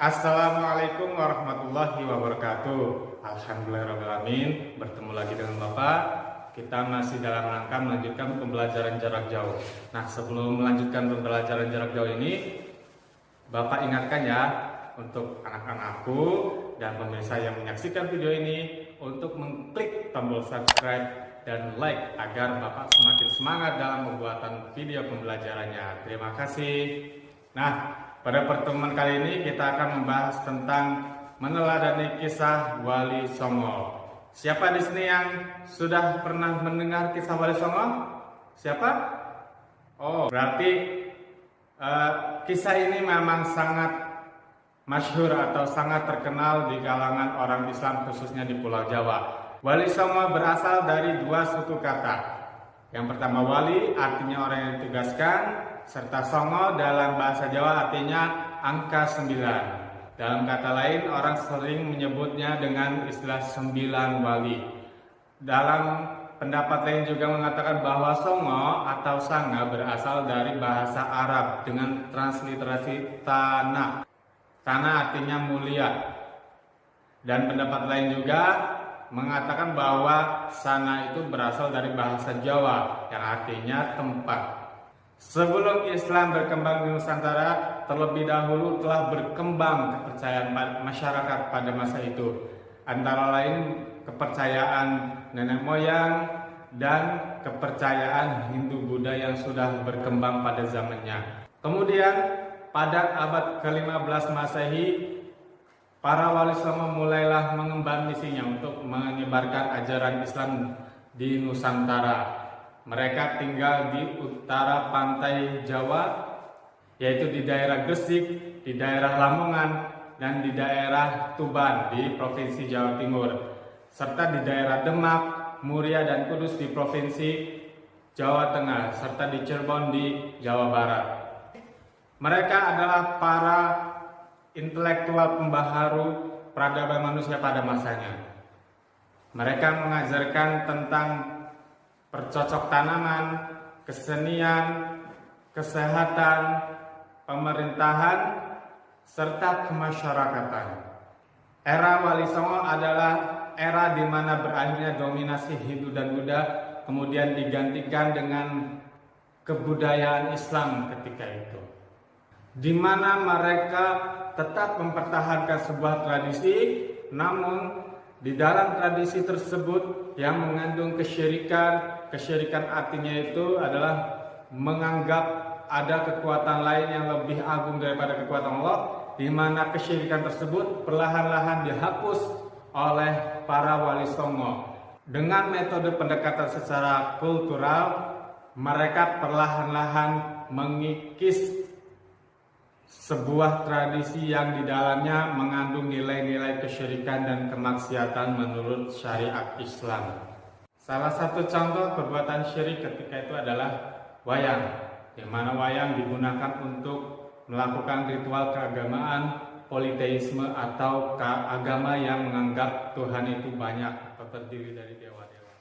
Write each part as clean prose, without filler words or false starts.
Assalamualaikum warahmatullahi wabarakatuh. Alhamdulillahirrahmanirrahim. Bertemu lagi dengan Bapak. Kita masih dalam rangka melanjutkan pembelajaran jarak jauh. Nah, sebelum melanjutkan pembelajaran jarak jauh ini, Bapak ingatkan ya untuk anak-anakku dan pemirsa yang menyaksikan video ini untuk mengklik tombol subscribe dan like agar Bapak semakin semangat dalam pembuatan video pembelajarannya. Terima kasih. Nah, pada pertemuan kali ini kita akan membahas tentang meneladani kisah Wali Songo. Siapa di sini yang sudah pernah mendengar kisah Wali Songo? Siapa? Oh, berarti kisah ini memang sangat masyhur atau sangat terkenal di kalangan orang Islam khususnya di Pulau Jawa. Wali Songo berasal dari dua suku kata. Yang pertama wali artinya orang yang ditugaskan, serta songo dalam bahasa Jawa artinya angka 9. Dalam kata lain, orang sering menyebutnya dengan istilah 9 wali. Dalam pendapat lain juga mengatakan bahwa songo atau sanga berasal dari bahasa Arab dengan transliterasi tanah. Tanah artinya mulia. Dan pendapat lain juga mengatakan bahwa sana itu berasal dari bahasa Jawa yang artinya tempat. Sebelum Islam berkembang di Nusantara, terlebih dahulu telah berkembang kepercayaan masyarakat pada masa itu. Antara lain kepercayaan nenek moyang dan kepercayaan Hindu-Buddha yang sudah berkembang pada zamannya. Kemudian pada abad ke-15 Masehi, para Wali Songo mulailah mengemban misinya untuk menyebarkan ajaran Islam di Nusantara. Mereka tinggal di utara pantai Jawa, yaitu di daerah Gresik, di daerah Lamongan, dan di daerah Tuban di Provinsi Jawa Timur, serta di daerah Demak, Muria, dan Kudus di Provinsi Jawa Tengah, serta di Cirebon di Jawa Barat. Mereka adalah para intelektual pembaharu peradaban manusia pada masanya. Mereka mengajarkan tentang bercocok tanaman, kesenian, kesehatan, pemerintahan, serta kemasyarakatan. Era Wali Songo adalah era di mana berakhirnya dominasi Hindu dan Buddha, kemudian digantikan dengan kebudayaan Islam ketika itu, di mana mereka tetap mempertahankan sebuah tradisi, namun di dalam tradisi tersebut yang mengandung kesyirikan artinya itu adalah menganggap ada kekuatan lain yang lebih agung daripada kekuatan Allah, di mana kesyirikan tersebut perlahan-lahan dihapus oleh para Wali Songo. Dengan metode pendekatan secara kultural, mereka perlahan-lahan mengikis sebuah tradisi yang di dalamnya mengandung nilai-nilai kesyirikan dan kemaksiatan menurut syariat Islam. Salah satu contoh perbuatan syirik ketika itu adalah wayang, di mana wayang digunakan untuk melakukan ritual keagamaan, politeisme atau agama yang menganggap Tuhan itu banyak atau terdiri dari dewa-dewa.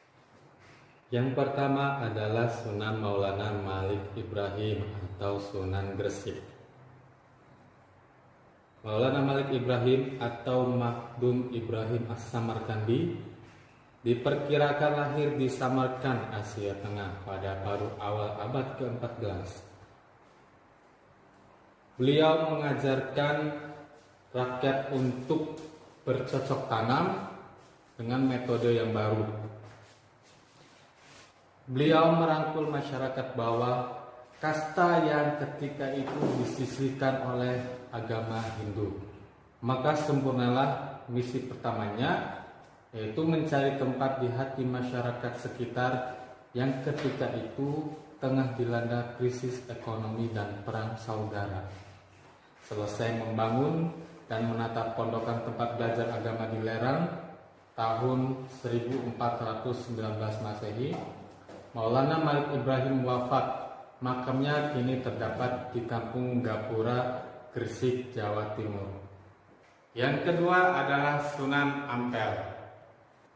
Yang pertama adalah Sunan Maulana Malik Ibrahim atau Sunan Gresik. Maulana Malik Ibrahim atau Makdum Ibrahim As-Samarkandi diperkirakan lahir di Samarkand, Asia Tengah pada paruh awal abad ke-14. Beliau mengajarkan rakyat untuk bercocok tanam dengan metode yang baru. Beliau merangkul masyarakat bawah, kasta yang ketika itu disisihkan oleh agama Hindu. Maka sempurnalah misi pertamanya, yaitu mencari tempat di hati masyarakat sekitar yang ketika itu tengah dilanda krisis ekonomi dan perang saudara. Selesai membangun dan menata pondokan tempat belajar agama di Lerang tahun 1419 Masehi, Maulana Malik Ibrahim wafat. Makamnya kini terdapat di Kampung Gapura, Gresik, Jawa Timur. Yang kedua adalah Sunan Ampel.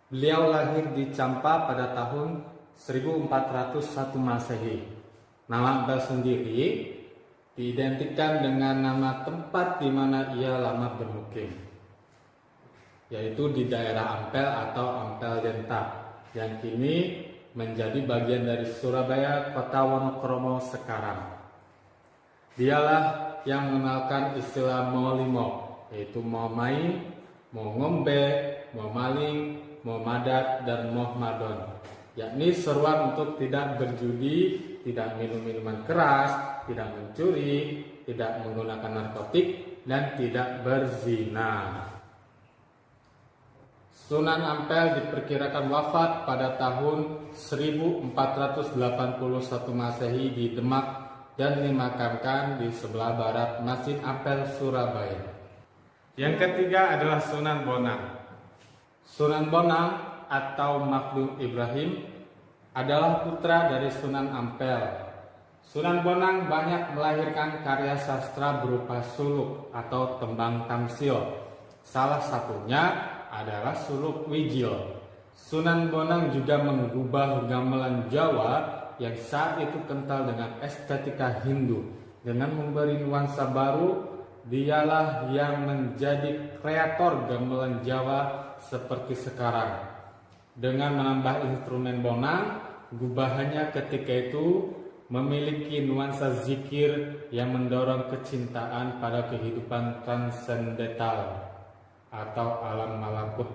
Beliau lahir di Campa pada tahun 1401 Masehi. Nama Ampel sendiri diidentikan dengan nama tempat di mana ia lama bermukim, yaitu di daerah Ampel atau Ampel Denta, yang kini menjadi bagian dari Surabaya, Kota Wonokromo sekarang. Dialah yang mengenalkan istilah Molimo, yaitu mau main, mau ngombe, mau maling, mau madat, dan mau madon, yakni seruan untuk tidak berjudi, tidak minum minuman keras, tidak mencuri, tidak menggunakan narkotik, dan tidak berzina. Sunan Ampel diperkirakan wafat pada tahun 1481 Masehi di Demak dan dimakamkan di sebelah barat Masjid Ampel, Surabaya. Yang ketiga adalah Sunan Bonang. Sunan Bonang atau Maghdum Ibrahim adalah putra dari Sunan Ampel. Sunan Bonang banyak melahirkan karya sastra berupa suluk atau tembang tamsil. Salah satunya adalah suluk Wijil. Sunan Bonang juga mengubah gamelan Jawa yang saat itu kental dengan estetika Hindu dengan memberi nuansa baru. Dialah yang menjadi kreator gamelan Jawa seperti sekarang. Dengan menambah instrumen bonang, gubahannya ketika itu memiliki nuansa zikir yang mendorong kecintaan pada kehidupan transendental atau alam malakut.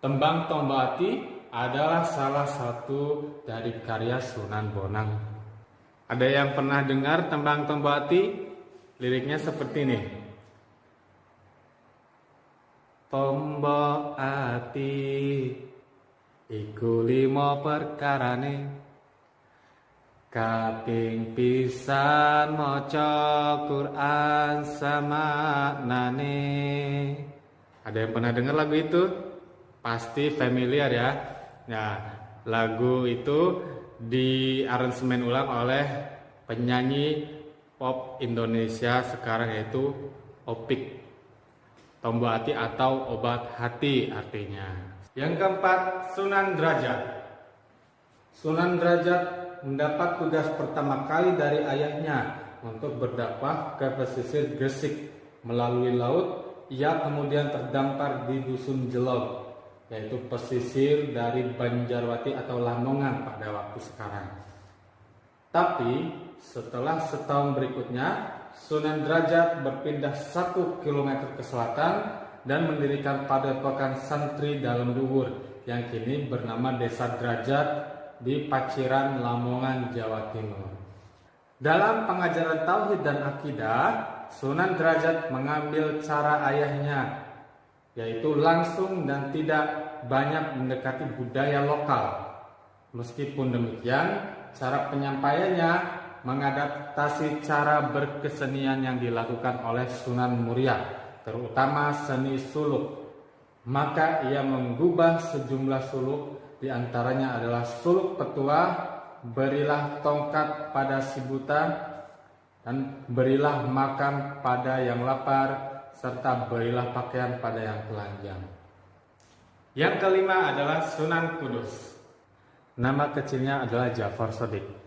Tembang Tombati adalah salah satu dari karya Sunan Bonang. Ada yang pernah dengar tembang Tombati? Liriknya seperti ini. Tombo ati iku limo perkarane, kaping pisan maca Quran samaknane. Ada yang pernah dengar lagu itu? Pasti familiar ya. Nah, lagu itu diaransemen ulang oleh penyanyi pop Indonesia sekarang yaitu Opik. Tombo hati atau obat hati artinya. Yang keempat, Sunan Derajat. Sunan Derajat mendapat tugas pertama kali dari ayahnya untuk berdakwah ke pesisir Gresik melalui laut. Ia kemudian terdampar di Dusun Jelog, yaitu pesisir dari Banjarwati atau Lamongan pada waktu sekarang. Tapi setelah setahun berikutnya, Sunan Derajat berpindah 1 km ke selatan dan mendirikan padepokan santri dalam Luhur yang kini bernama Desa Derajat di Paciran, Lamongan, Jawa Timur. Dalam pengajaran tauhid dan akidah, Sunan Derajat mengambil cara ayahnya, yaitu langsung dan tidak banyak mendekati budaya lokal. Meskipun demikian, cara penyampaiannya mengadaptasi cara berkesenian yang dilakukan oleh Sunan Muria, terutama seni suluk. Maka ia mengubah sejumlah suluk, diantaranya adalah suluk petua, berilah tongkat pada si buta, dan berilah makan pada yang lapar, serta berilah pakaian pada yang telanjang. Yang kelima adalah Sunan Kudus. Nama kecilnya adalah Jafar Shodiq.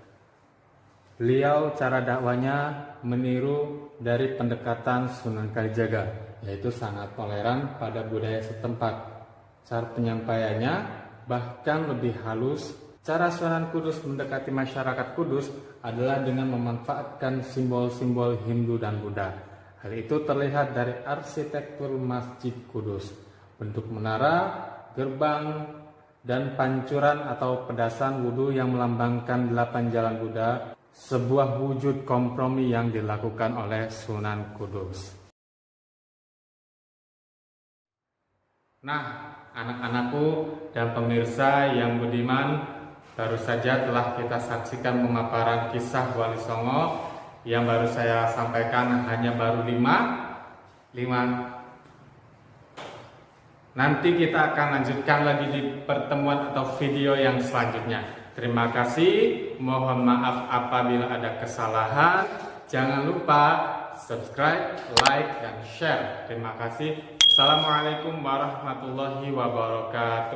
Beliau cara dakwanya meniru dari pendekatan Sunan Kalijaga, yaitu sangat toleran pada budaya setempat. Cara penyampaiannya bahkan lebih halus. Cara Sunan Kudus mendekati masyarakat Kudus adalah dengan memanfaatkan simbol-simbol Hindu dan Buddha. Hal itu terlihat dari arsitektur Masjid Kudus, bentuk menara, gerbang, dan pancuran atau pedasan wudhu yang melambangkan 8 jalan Buddha. Sebuah wujud kompromi yang dilakukan oleh Sunan Kudus. Nah, anak-anakku dan pemirsa yang budiman, baru saja telah kita saksikan pemaparan kisah Wali Songo yang baru saya sampaikan hanya baru 5. Nanti kita akan lanjutkan lagi di pertemuan atau video yang selanjutnya. Terima kasih, mohon maaf apabila ada kesalahan. Jangan lupa subscribe, like, dan share. Terima kasih. Assalamualaikum warahmatullahi wabarakatuh.